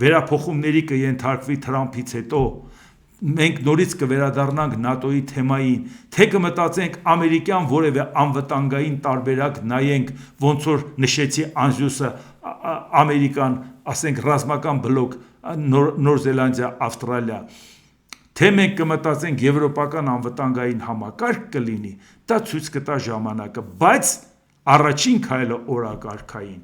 վերափոխումների կենթարկվի Թրամփից հետո, մենք նորից կվերադառնանք ՆԱՏՕ-ի թեմային, թե կմտածենք ամերիկյան որևէ անվտանգային տարբերակ նայենք, ոնց որ նշեցի Անզյուսը, Ամերիկան, ասենք ռազմական բլոկ, Նոր Զելանդիա, Ավստրալիա, թե մենք կմտածենք եվրոպական անվտանգային համակարգ կլինի, դա ցույց կտա ժամանակը, բայց առաջին քայլը օրակարգային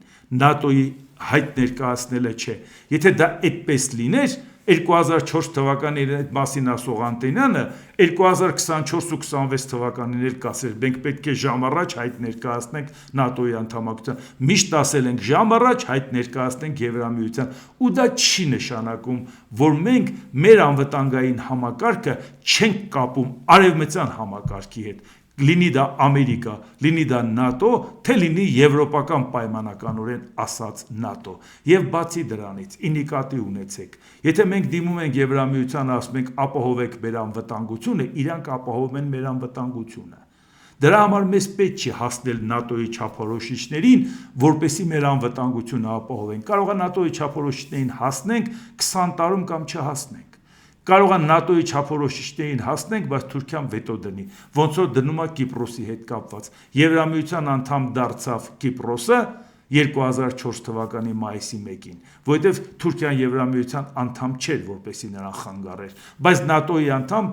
ՆԱՏՕ-ի հայտ ներկայացնելը չէ։ Եթե դա այդպես լիներ, 2004 թվականին այդ մասին ասող Անտոնյանը 2024 ու 26 թվականին էլ կասեր, մենք պետք է ժամ առաջ հայտ ներկայացնենք ՆԱՏՕ-ի անդամակցության։ Միշտ ասել ենք ժամ առաջ հայտ ներկայացնենք Եվրամիության, ու դա չի նշանակում, որ մենք մեր անվտանգային համակարգը չենք կապում արևմտյան համակարգի հետ։ Լինի դա Ամերիկա, լինի դա ՆԱՏՕ, թե լինի եվրոպական պայմանականորեն ասած ՆԱՏՕ։ Եվ բացի դրանից, ի նկատի ունեցեք, եթե մենք դիմում ենք Եվրամիությանը, ասում ենք ապահովեք մեր անվտանգությունը, իրանք ապահովում են մեր անվտանգությունը։ Դրա համար մեզ պետք չի հասնել ՆԱՏՕ-ի չափորոշիչներին, որպեսզի մեր անվտանգությունը ապահովենք։ Կարող է ՆԱՏՕ-ի չափորոշիչներին հասնենք 20 տարում կամ չհասնենք։ Կարող է ՆԱՏՕ-ի չափորոշիչներին հասնենք, բայց Թուրքիան վետո դնի, ոնց որ դնում է Կիպրոսի հետ կապված։ Եվրամիության անդամ դարձավ Կիպրոսը 2004 թվականի մայիսի 1-ին, որովհետև Թուրքիան Եվրամիության անդամ չէր, որպեսզի նրան խանգարեր, բայց ՆԱՏՕ-ի անդամ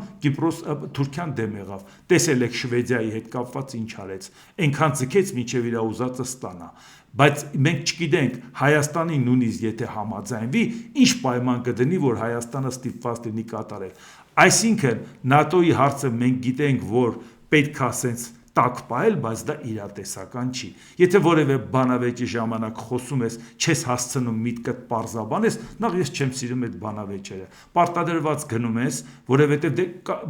Թուրքիան դեմ եղավ։ Տեսել եք Շվեդիայի հետ կապված ինչ արեց, այնքան ձգեց, մինչև իր ուզածը ստանա։ Բայց մենք չգիտենք Հայաստանին նույնիսկ եթե համաձայնվի, ինչ պայման կդնի, որ Հայաստանը ստիպված լինի կատարել։ Այսինքն ՆԱՏՕ-ի հարցը մենք գիտենք, որ պետք է ասենց տակ պահել, բայց դա իրատեսական չի։ Եթե որևէ բանավեճի ժամանակ խոսում ես, չես հասցնում միտքդ պարզաբանես, նախ ես չեմ սիրում այդ բանավեճերը։ Պարտադրված գնում ես, որովհետև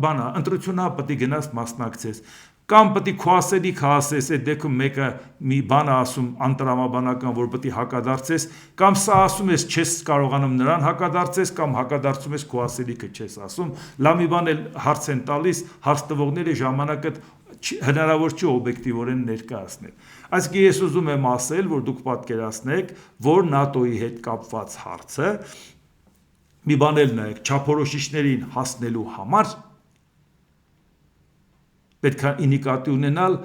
բանա, ընտրությունա պետք է գնաս մասնակցես։ Կամ պետք է քո ասելիքը ասես, այդ դեպքում մեկը մի բան ասում անտրամաբանական, որ պետք է հակադարձես, կամ սա ասում ես, չես կարողանում նրան հակադարձես, կամ հակադարձում ես քո ասելիքը չես ասում։ Լավ մի բան էլ հարց են տալիս, հարց տվողները ժամանակը հնարավոր չի օբյեկտիվորեն ներկայացնել։ Այսինքն ես ուզում եմ ասել, որ դուք պատկերացնեք, որ ՆԱՏՕ-ի հետ կապված հարցը մի բան էլ նայեք, չափորոշիչներին հասնելու համար պետք է նկատի ունենալ,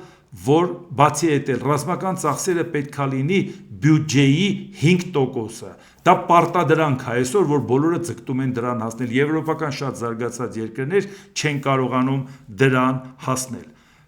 որ բացի այդ էլ ռազմական ծախսերը պետք է լինի բյուջեի 5%-ը։ Դա պարտադրանք է այսօր, որ բոլորը ձգտում են դրան հասնել։ Եվրոպական շատ զարգացած երկրներ չեն կարողանում դրան հասնել։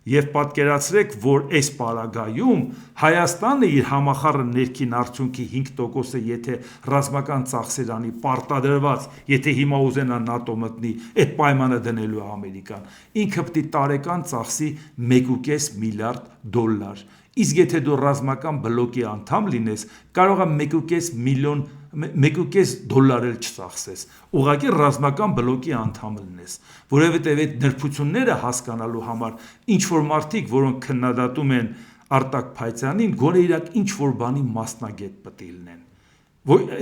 Եվ պատկերացրեք, որ այս պարագայում Հայաստանը իր համախառն ներքին արդյունքի 5%-ը եթե ռազմական ծախսեր անի պարտադրված, եթե հիմա ուզենա ՆԱՏՕ մտնի, այդ պայմանը դնելու է Ամերիկան, ինքը պետք է տարեկան ծախսի 1.5 միլիարդ դոլար։ Իսկ եթե դու ռազմական բլոկի անդամ լինես, կարող է 1.5 դոլար էլ չծախսես, ուղղակի ռազմական բլոկի անդամ լինես, որովհետև այդ նրբությունները հասկանալու համար ինչ-որ մարդիկ, որոնք քննադատում են Արտակ Փայծյանին, գոնե իրանք ինչ-որ բանի մասնագետ պետք է լինեն։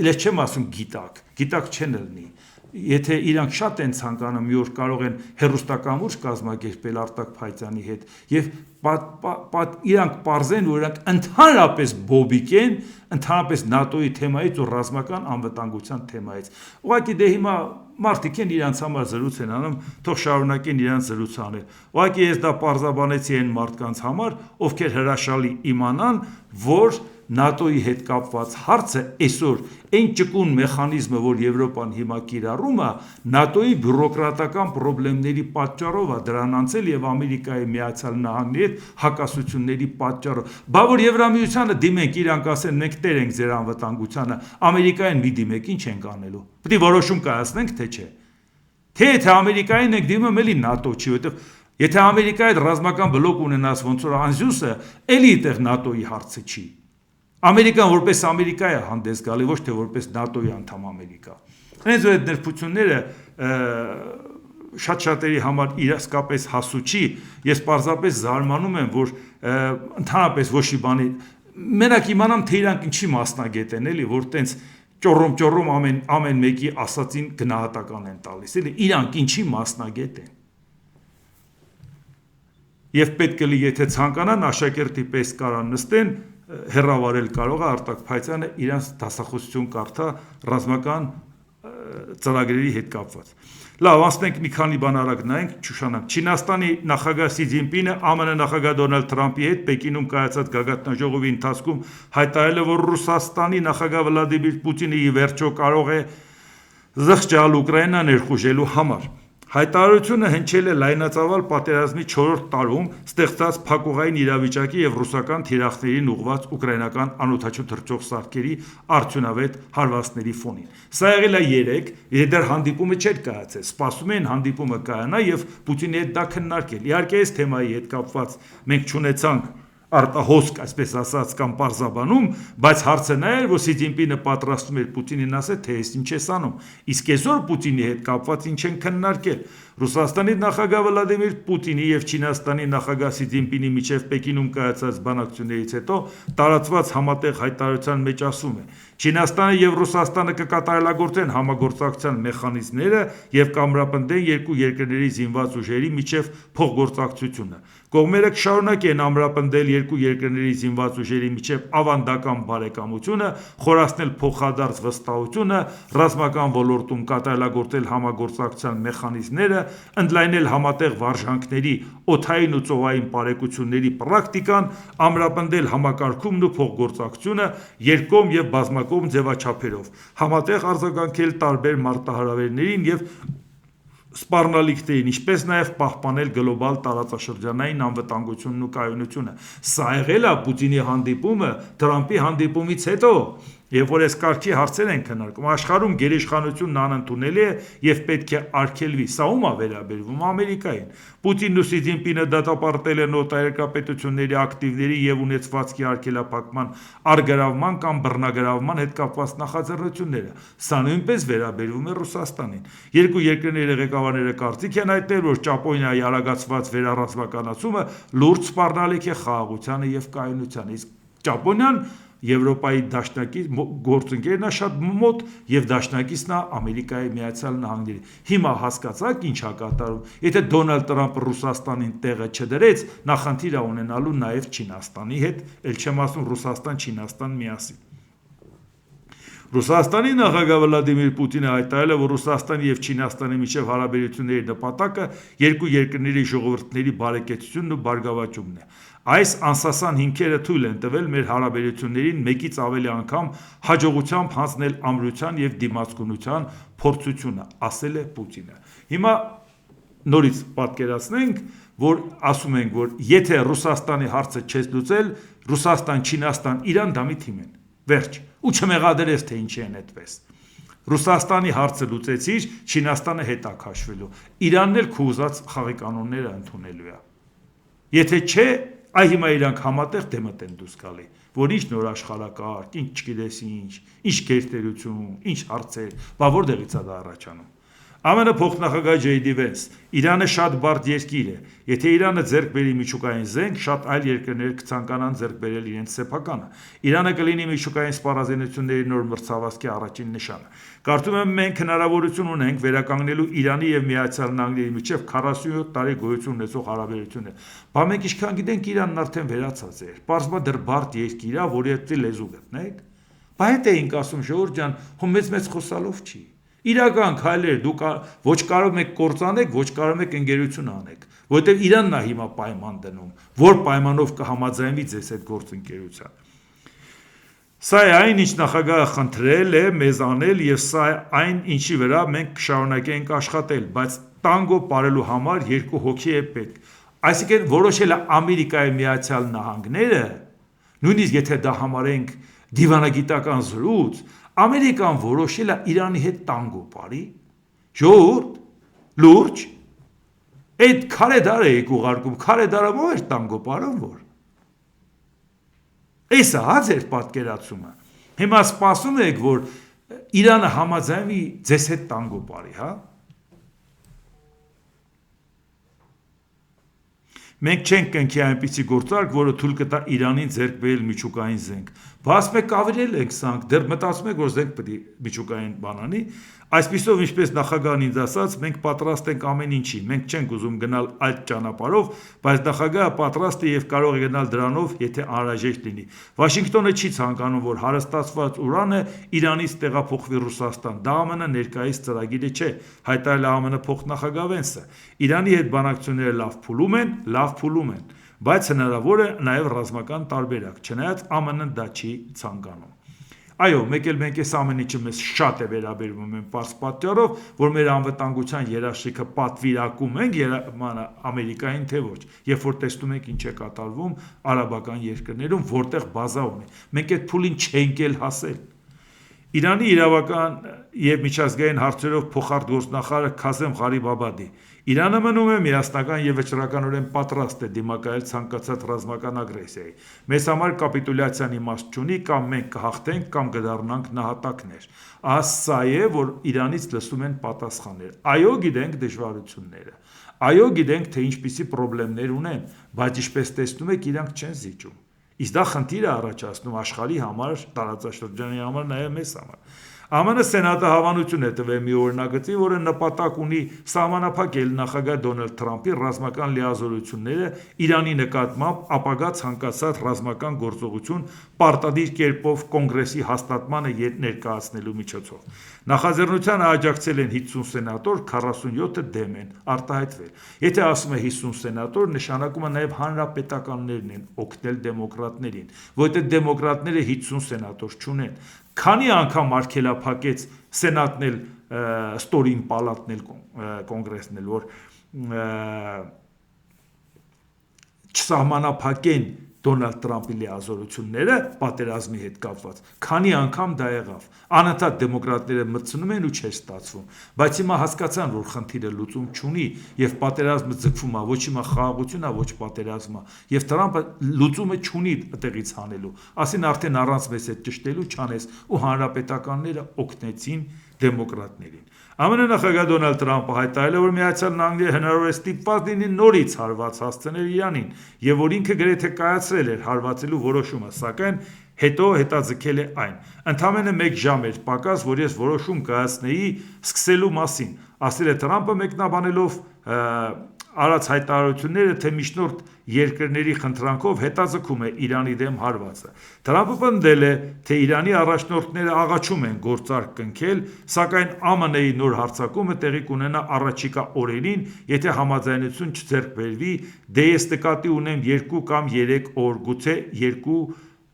Ես չեմ ասում գիտակ չեն լինի։ Եթե իրանք շատ են ցանկանում, մի օր կարող են հեռուստակամուրջ կազմակերպել Արտակ Փայծյանի հետ եւ իրանք պարզեն, որ իրանք ընդհանրապես բոբիկ են, ընդհանրապես ՆԱՏՕ-ի թեմայից ու ռազմական անվտանգության թեմայից։ Ուղղակի դե հիմա մարդիկ են իրանց համար զրույց են անում, թող շարունակեն իրանց զրույց անել։ Ուղղակի ես դա պարզաբանեցի այն մարդկանց համար, ովքեր հրաշալի իմանան, որ ՆԱՏՕ-ի հետ կապված հարցը այսօր այն ճկուն մեխանիզմը, որ Եվրոպան հիմա կիրառում է, ՆԱՏՕ-ի բյուրոկրատական խնդիրների պատճառով է դրան անցել եւ Ամերիկայի Միացյալ Նահանգների հետ հակասությունների պատճառով։ Բա որ Եվրամիությանը դիմենք, իրանք ասեն մենք տեր ենք ձեր անվտանգությանը, Ամերիկային մի դիմեք, ինչ ենք անելու։ Պետք է որոշում կայացնենք, թե չէ։ Թե Ամերիկային ենք դիմում, էլի ՆԱՏՕ չի, որովհետեւ եթե Ամերիկայի հետ ռազմական բլոկ ունենաս ոնց որ անզյուսը, էլի այդտեղ ՆԱՏՕ-ի հարցը չի։ Ամերիկան որպես Ամերիկա է հանդես գալի, ոչ թե որպես ՆԱՏՕ-ի անդամ Ամերիկա։ Հենց այդ նրբությունները շատ-շատերի համար իսկապես հասու չի, ես պարզապես զարմանում եմ, որ ընդհանրապես ոչ մի բանի մենակ իմանամ, թե իրանք ինչի մասնագետ են, էլի, որ տենց ճոռոմ ամեն մեկի ասածին գնահատական են տալիս, էլի, իրանք ինչի մասնագետ են։ Եվ պետք է լի, եթե ցանկանան աշակերտի պես կարան նստեն, հեռավարել կարող է Արտակ Փայծյանը իրանց դասախոսություն կարդա ռազմական ծրագրերի հետ կապված։ Լավ, ասենք մի քանի բան արագ նայենք, չուշանանք։ Չինաստանի նախագահ Սի Ցզինպինը ԱՄՆ նախագահ Դոնալդ Թրամփի հետ Պեկինում կայացած գագաթնաժողովի ընթացքում հայտարարել է, որ Ռուսաստանի նախագահ Վլադիմիր Պուտինը ի վերջո կարող է զղջալ Ուկրաինա ներխուժելու համար։ Հայտարարությունը հնչել է լայնածավալ պատերազմի 4-րդ տարում ստեղծած փակուղային իրավիճակի եւ ռուսական թիրախներին ուղղված ուկրաինական անօդաչու թռչող սարքերի արդյունավետ հարվածների ֆոնին։ Սա եղել է 3, եթե դեռ հանդիպումը չէր կայացել, սպասում էին հանդիպումը կայանա եւ Պուտինի հետ դա քննարկել։ Իհարկե այս թեմայի հետ կապված մենք չունեցանք արտահոսք, այսպես ասած, կամ պարզաբանում, բայց հարցը նա էր, որ Սի Ցզինպինը պատրաստում էր Պուտինին ասել, թե ես ինչ ես անում, իսկ այսօր Պուտինի հետ կապված ինչ են քննարկել։ Ռուսաստանի նախագահ Վլադիմիր Պուտինի եւ Չինաստանի նախագահ Սի Ցզինպինի միջև Պեկինում կայացած բանակցություններից հետո տարածված համատեղ հայտարարության մեջ ասում է. Չինաստանը եւ Ռուսաստանը կկատարելագործեն համագործակցության մեխանիզմները եւ կամրապնդեն երկու երկրների զինված ուժերի միջև փոխգործակցությունը։ Կողմերը կշարունակեն ամրապնդել երկու երկրների զինված ուժերի միջև ավանդական բարեկամությունը, խորացնել փոխադարձ վստահությունը, ռազմական ոլորտում կատարելագործել համագործակցության մեխանիզմները, ընդլայնել համատեղ վարժանքների, օդային ու ծովային բարեկությունների պրակտիկան, ամրապնդել համակարգումն ու փոխգործակցությունը երկկողմ եւ բազմակողմ ձևաչափերով, համատեղ արձագանքել տարբեր մարտահրավերներին եւ սպառնալիքներին, ինչպես նաև պահպանել գլոբալ տարածաշրջանային անվտանգությունն ու կայունությունը։ Սա եղել է Պուտինի հանդիպումը Թրամփի հանդիպումից հետո, Եվ որ այս կարգի հարցեր են քննարկում, աշխարհում գերիշխանությունն անընդունելի է եւ պետք է արգելվի։ Սա ում է վերաբերվում Ամերիկային։ Պուտինն ու Սի Ցզինպինը դատապարտել են օտարերկրապետությունների ակտիվների եւ ունեցվածքի արգելափակման, արգրավման կամ բռնագրավման հետ կապված նախաձեռնությունները։ Սա նույնպես վերաբերվում է Ռուսաստանին։ Երկու երկրների ղեկավարները կարծիք են հայտնել, որ Ճապոնիայի արագացված վերառազմականացումը լուրջ սպառնալիք է խաղաղությանը եւ կայունությանը։ Իսկ Ճապոնիան Եվրոպայի դաշնակից գործընկերն է շատ մոտ եւ դաշնակիցն է Ամերիկայի Միացյալ Նահանգների։ Հիմա հասկացաք ինչ է կատարում։ Եթե Դոնալդ Տրամպը Ռուսաստանին տեղը չդրեց, նախնդիր է ունենալու նաեւ Չինաստանի հետ, ել չեմ ասում Ռուսաստան-Չինաստան միասին։ Ռուսաստանի նախագահ Վլադիմիր Պուտինը հայտարարել է, որ Ռուսաստանի եւ Չինաստանի միջև հարաբերությունների նպատակը երկու երկրների ժողովուրդների բարեկեցությունն ու բարգավաճումն է։ Այս անսասան հիմքերը թույլ են տվել մեր հարաբերություններին մեկից ավելի անգամ հաջողությամբ հանձնել ամրության եւ դիմացկունության փորձությունը, ասել է Պուտինը։ Հիմա նորից պատկերացնենք, որ ասում ենք, որ եթե Ռուսաստանի հարցը չես լուծել, Ռուսաստան-Չինաստան Իրան դամի թիմ են։ Վերջ։ Ու չմեղադրես թե ինչի են այդպես։ Ռուսաստանի հարցը լուծեցիր, Չինաստանը հետ է քաշվելու։ Իրանն էլ քո ուզած խաղի կանոնները ընդունելու է։ Եթե չէ, այ հիմա իրանք համատեղ դեմդ են դուրս գալի, որ ինչ նոր աշխարհակարգ, ինչ չգիտես ինչ գերտերություն, ինչ հարցեր, բա որտեղից է դա առաջանում։ ԱՄՆ փոխնախագահ Ջեյ Դի Վենս, Իրանը շատ բարդ երկիր է, եթե Իրանը ձեռք բերի միջուկային զենք, շատ այլ երկրներ կցանկանան ձեռք բերել իրենց սեփականը։ Իրանը կլինի միջուկային սպառազինությունների նոր մրցավազքի առաջին նշանը։ Կարծում եմ մենք հնարավորություն ունենք վերականգնելու Իրանի եւ Միացյալ Նահանգների միջև 47 տարի գոյություն ունեցող հարաբերությունները։ Բա մենք ինչքան գիտենք Իրանն արդեն վերացած է։ Պարզվա դեռ բարդ երկիր է, որի հետ լեզու գտնեք։ Բա հետ էինք ասում ժողովուրդ ջան, հո մեծ խոսալով չի։ Իրական քայլեր դուք ոչ կարող եք կործանեք, ոչ կարող եք ընկերություն անեք, որովհետև Իրանն է հիմա պայման դնում, որ պայմանով կհամաձայնվի ձեզ հետ գործընկերության։ Սա է այն, ինչ նախագահը խնդրել է մեզ անել եւ սա է այն, ինչի վրա մենք կշարունակենք աշխատել, բայց տանգո ապրելու համար երկու հոգի է պետք։ Այսինքն որոշել է Ամերիկայի Միացյալ Նահանգները, նույնիսկ եթե դա համարենք դիվանագիտական զրույց, Ամերիկան որոշել է Իրանի հետ տանգո ապրի։ Ժողովուրդ, լուրջ, այդ քարե դարը եք ուղարկում, քարե դարը ո՞ր էր տանգո ապրում որ։ Էսա հա ձեր պատկերացումը։ Հիմա սպասում եք, որ Իրանը համաձայնվի ձեզ հետ տանգո ապրի, հա։ Մենք չենք կնքի այնպիսի գործարք, որը թույլ կտա Իրանին ձեռք բերել միջուկային զենք։ Բաց մեկ ավիրել եք սանք, դեռ մտածում եք, որ զենք պետք է միջուկային բանանի։ Այսպիսով, ինչպես նախագահն ինձ ասաց, մենք պատրաստ ենք ամեն ինչի, մենք չենք ուզում գնալ այդ ճանապարհով, բայց նախագահը պատրաստ է եւ կարող է գնալ դրանով, եթե անհրաժեշտ լինի։ Վաշինգտոնը չի ցանկանում, որ հարստացված ուրանը Իրանից տեղափոխվի Ռուսաստան։ Դա ԱՄՆ ներկայիս ծրագիրը չէ, հայտարարել է ԱՄՆ փոխնախագահ Վենսը։ Իրանի հետ բանակցությունները լավ փուլում են, բայց հնարավոր է նաև ռազմական տարբերակ, չնայած ԱՄՆ-ն դա չի ցանկանում։ Այո, մեկ էլ մենք այս ամեն ինչը մեզ շատ է վերաբերվում են պարզ պատճառով, որ մեր անվտանգության երաշխիքը պատվիրակում ենք Ամերիկային թե ոչ, երբ որ տեսնում ենք ինչ է կատարվում արաբական երկրներում, որտեղ բազա ունի։ Մենք այդ փուլին չենք էլ հասել։ Իրանի իրավական եւ միջազգային հարցերով փոխարտգործնախարար Քազեմ Ղարիբ-Աբադի Իրանը մնում է միասնական եւ վճռականորեն պատրաստ է դիմակայել ցանկացած ռազմական ագրեսիայի։ Մեզ համար կապիտուլյացիան իմաստ չունի, կամ մենք կհաղթենք, կամ կդառնանք նահատակներ։ Սա է, որ Իրանից լսում են պատասխաններ։ Այո, գիտենք դժվարությունները։ Այո, գիտենք, թե ինչպիսի խնդիրներ ունեն, բայց ինչպես տեսնում եք, իրանք չեն զիջում։ Իսկ դա խնդիր է առաջացնում աշխարհի համար, տարածաշրջանի համար, նաև մեզ համար։ ԱՄՆ սենատը հավանություն է տվել մի օրինագծի, որը նպատակ ունի սահմանափակել նախագահ Դոնալդ Թրամփի ռազմական լիազորությունները Իրանի նկատմամբ ապագա ցանկացած ռազմական գործողություն պարտադիր կերպով կոնգրեսի հաստատմանը ներկայացնելու միջոցով։ Նախաձեռնությանը աջակցել են 50 սենատոր, 47-ը դեմ են արտահայտվել։ Եթե ասում է 50 սենատոր, նշանակում է նաև հանրապետականներն են օգնել դեմոկրատներին, որովհետև դեմոկրատները 50 սենատոր չունեն։ Քանի անգամ արգելափակեց սենատն էլ ստորին պալատն էլ կոնգրեսն էլ, որ չսահմանափակեն Դոնալդ Տրամփի լիազորությունները պատերազմի հետ կապված, քանի անգամ դա եղավ։ Անընդհատ դեմոկրատները մտցնում են ու չէր ստացվում, բայց հիմա հասկացան, որ խնդիրը լուծում չունի եւ պատերազմը ձգվում է, ոչ հիմա խաղաղություն է, ոչ պատերազմը, եւ Տրամփը լուծումը չունի տեղից հանելու, ասին արդեն առանց մեզ հետ ճշտելու չանես, ու հանրապետականները օգնեցին դեմոկրատներին։ ԱՄՆ նախագահ Դոնալդ Տրամփը հայտարարել է, որ Միացյալ Նահանգները հնարավոր է ստիպված լինի նորից հարված հասցնել Իրանին, եւ որ ինքը գրեթե կայացրել էր հարվածելու որոշումը, սակայն հետո հետաձգել է այն։ Ընդամենը 1 ժամ էր պակաս, որ ես որոշում կայացնեի սկսելու մասին, ասել է Տրամփը մեկնաբանելով արած հայտարարությունները, թե միջնորդ երկրների խնդրանքով հետաձգում է Իրանի դեմ հարվածը։ Տրամփը պնդել է, թե Իրանի առաջնորդները աղաչում են գործարք կնքել, սակայն ԱՄՆ-ի նոր հարձակումը տեղի կունենա առաջիկա օրերին, եթե համաձայնություն չձեռք բերվի, դե ես նկատի ունեմ 2 կամ 3 օր, գուցե 2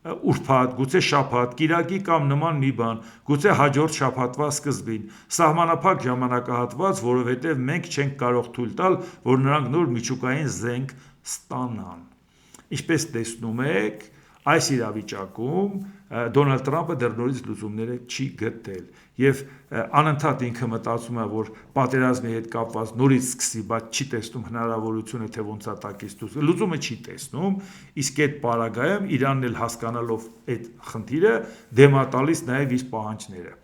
ուրբաթ, գուցե շաբաթ, կիրակի կամ նման մի բան, գուցե հաջորդ շաբաթվա սկզբին, սահմանափակ ժամանակահատված, որովհետև մենք չենք կարող թույլ տալ, որ նրանք նոր միջուկային զենք ստանան։ Ինչպես տեսնում եք, այս իրավիճակում Դոնալդ Տրամփը դեռ նորից լուծումները չի գտել եւ անընդհատ ինքը մտածում է, որ պատերազմի հետ կապված նորից սկսի, բայց չի տեսնում հնարավորությունը, թե ոնց է տակից դուրս։ Լուծումը չի տեսնում, իսկ այդ պարագայում Իրանն էլ հասկանալով այդ խնդիրը դեմ է տալիս նաեւ իր պահանջները։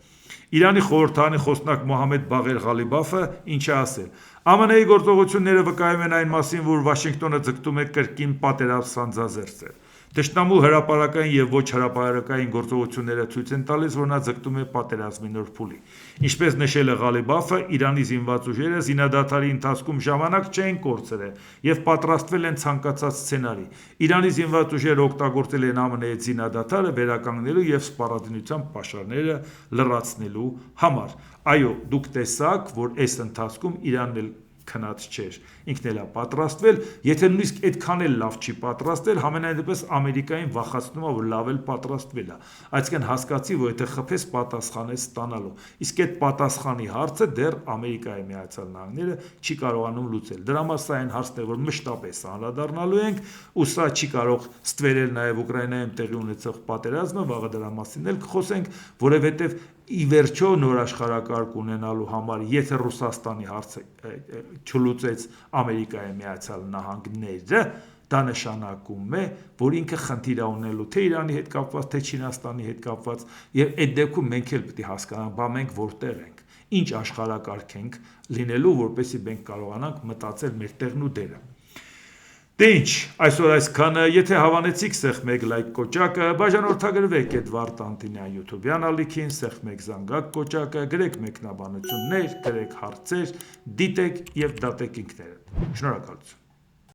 Իրանի խորհրդարանի խոսնակ Մոհամմեդ Բաղեր Ղալիբաֆը ինչ է ասել։ ԱՄՆ-ի գործողությունները վկայում են այն մասին, որ Վաշինգտոնը ձգտում է կրկին պատերազմ սանձազերծել։ Թշնամու հրապարակային եւ ոչ հրապարակային գործողությունները ցույց են տալիս, որ նա ձգտում է պատերազմի նոր փուլի։ Ինչպես նշել է Ղալիբաֆը, Իրանի զինված ուժերը զինադադարի ընթացքում ժամանակ չեն կորցրել եւ պատրաստվել են ցանկացած սցենարի։ Իրանի զինված ուժերը օգտագործել են ԱՄՆ-ի զինադադարը վերականգնելու եւ սպառազինության պաշարները լրացնելու համար։ Այո, դուք տեսաք, որ այս ընթացքում Իրանն էլ քնած չէր, ինքն էլ է պատրաստվել, եթե նույնիսկ այդքան էլ լավ չի պատրաստել, համենայն դեպս Ամերիկային վախեցնում է, որ լավ էլ պատրաստվել է, այսինքն հասկացի, որ եթե խփես պատասխան է ստանալու, իսկ այդ պատասխանի հարցը դեռ Ամերիկայի Միացյալ Նահանգները չի կարողանում լուծել։ Դրա համար սա այն հարցն է, որ մշտապես անդրադառնալու ենք, ու սա չի կարող ստվերել նաև Ուկրաինայում տեղի ունեցող պատերազմը, վաղը դրա մասին էլ կխոսենք, որովհետև ի վերջո նոր աշխարհակարգ ունենալու համար, եթե Ռուսաստանի հարցը չլուծեց Ամերիկայի Միացյալ Նահանգները, դա նշանակում է, որ ինքը խնդիր է ունելու թե Իրանի հետ կապված, թե Չինաստանի հետ կապված, եւ այդ դեպքում մենք էլ պետք է հասկանանք, բա մենք որտեղ ենք, ինչ աշխարհակարգ ենք լինելու, որպեսզի մենք կարողանանք մտածել մեր տեղն ու դերը։ Դե ինչ, այսօր այսքանը, եթե հավանեցիք, սեղմեք լայք կոճակը, բաժանորդագրվեք Էդվարդ Անտինյան YouTube-յան ալիքին, սեղմեք զանգակ կոճակը, գրեք մեկնաբանություններ, գրեք հարցեր, դիտեք եւ դատեք ինքներդ։ Շնորհակալություն։